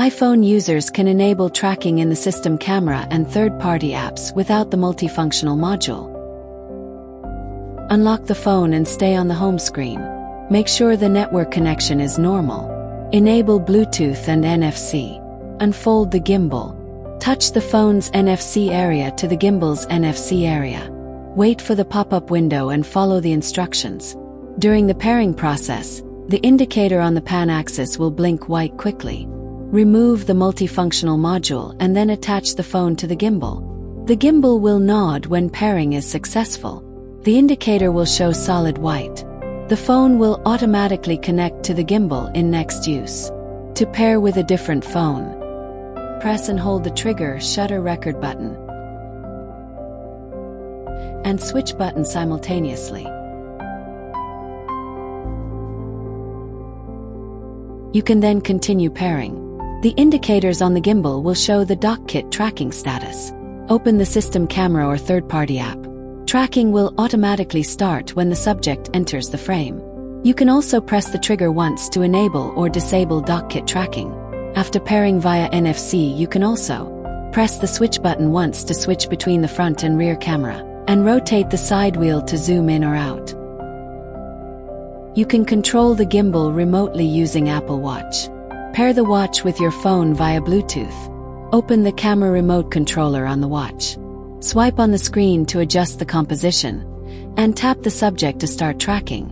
iPhone users can enable tracking in the system camera and third-party apps without the multifunctional module. Unlock the phone and stay on the home screen. Make sure the network connection is normal. Enable Bluetooth and NFC. Unfold the gimbal. Touch the phone's NFC area to the gimbal's NFC area. Wait for the pop-up window and follow the instructions. During the pairing process, the indicator on the pan axis will blink white quickly. Remove the multifunctional module and then attach the phone to the gimbal. The gimbal will nod when pairing is successful. The indicator will show solid white. The phone will automatically connect to the gimbal in next use. To pair with a different phone, press and hold the trigger, shutter record button, and switch button simultaneously. You can then continue pairing. The indicators on the gimbal will show the DockKit tracking status. Open the system camera or third-party app. Tracking will automatically start when the subject enters the frame. You can also press the trigger once to enable or disable DockKit tracking. After pairing via NFC, you can also press the switch button once to switch between the front and rear camera, and rotate the side wheel to zoom in or out. You can control the gimbal remotely using Apple Watch. Pair the watch with your phone via Bluetooth. Open the camera remote controller on the watch. Swipe on the screen to adjust the composition, and tap the subject to start tracking.